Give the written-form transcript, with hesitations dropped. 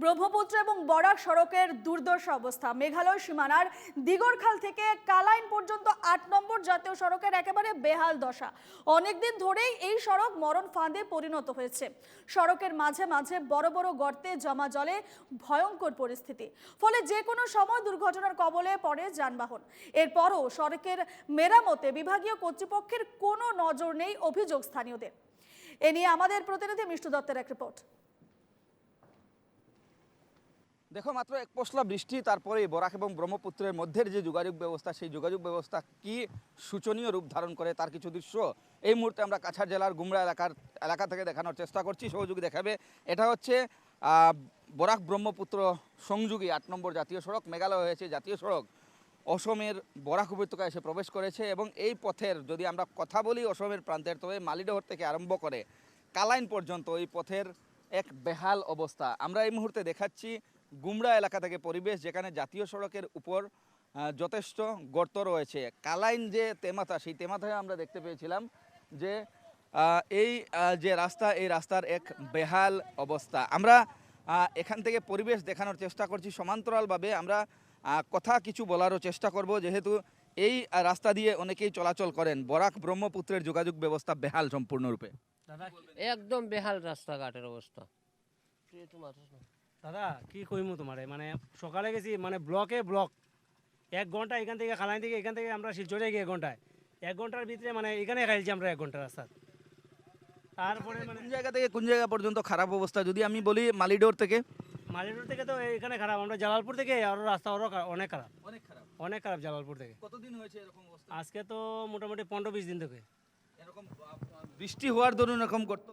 ব্রহ্মপুত্র এবং বরাক সড়কের দুর্দশা অবস্থা। মেঘালয় সীমানার দিগরখাল থেকে কালাইন পর্যন্ত ৮ নম্বর জাতীয় সড়কের একেবারে বেহাল দশা। অনেকদিন ধরেই এই সড়ক মরণ ফাঁদে পরিণত হয়েছে। সড়কের মাঝে মাঝে বড় বড় গর্তে জমা জলে ভয়ঙ্কর পরিস্থিতি, ফলে যে কোনো সময় দুর্ঘটনার কবলে পড়ে যানবাহন। এরপরও সড়কের মেরামতে বিভাগীয় কর্তৃপক্ষের কোনো নজর নেই, অভিযোগ স্থানীয়দের। এ নিয়ে আমাদের প্রতিনিধি মিষ্টু দত্তের এক রিপোর্ট। দেখো, মাত্র এক পশলা বৃষ্টি, তারপরেই বরাক এবং ব্রহ্মপুত্রের মধ্যের যে যোগাযোগ ব্যবস্থা, সেই যোগাযোগ ব্যবস্থা কি শোচনীয় রূপ ধারণ করে তার কিছু দৃশ্য এই মুহূর্তে আমরা কাছাড় জেলার গুমরা এলাকা থেকে দেখানোর চেষ্টা করছি। সহযোগী দেখাবে। এটা হচ্ছে বরাক ব্রহ্মপুত্র সংযোগী ৮ নম্বর জাতীয় সড়ক। মেঘালয় হয়েছে জাতীয় সড়ক, অসমের বরাক উপত্যকায় এসে প্রবেশ করেছে এবং এই পথের যদি আমরা কথা বলি অসমের প্রান্তের, তবে মালিডহর থেকে আরম্ভ করে কালাইন পর্যন্ত এই পথের এক বেহাল অবস্থা। আমরা এই মুহূর্তে দেখাচ্ছি গুমরা এলাকা থেকে পরিবেশ, যেখানে জাতীয় সড়কের উপর যথেষ্ট গর্ত রয়েছে। কালাইন যে তেমাথা, সেই তেমাথায় আমরা দেখতে পেয়েছিলাম যে এই যে রাস্তা, এই রাস্তার এক বেহাল অবস্থা। আমরা এখান থেকে পরিবেশ দেখানোর চেষ্টা করছি, সমান্তরালভাবে আমরা কথা কিছু বলারও চেষ্টা করব, যেহেতু এই রাস্তা দিয়ে অনেকেই চলাচল করেন। বরাক ব্রহ্মপুত্রের যোগাযোগ ব্যবস্থা বেহাল সম্পূর্ণরূপে। একদম বেহাল রাস্তাঘাটের অবস্থা। দাদা কি কইমু তোমারে, মানে সকালে গেছি, মানে ব্লক 1 ঘন্টা এখান থেকে খালাইন থেকে, এখান থেকে আমরা শিলচরে গিয়ে 1 ঘন্টার ভিতরে মানে এখানে খাইছি আমরা 1 ঘন্টা রাস্তা। তারপরে মানে কোন জায়গা থেকে কোন জায়গা পর্যন্ত খারাপ অবস্থা? যদি আমি বলি মালিডোর থেকে তো এখানে খারাপ। আমরা জালালপুর থেকে আরো রাস্তা অনেক খারাপ, অনেক খারাপ জালালপুর থেকে। কতদিন হয়েছে এরকম অবস্থা? আজকে তো মোটামুটি 15-20 দিন থেকে এরকম বৃষ্টি হওয়ার দরুন এরকম করতো।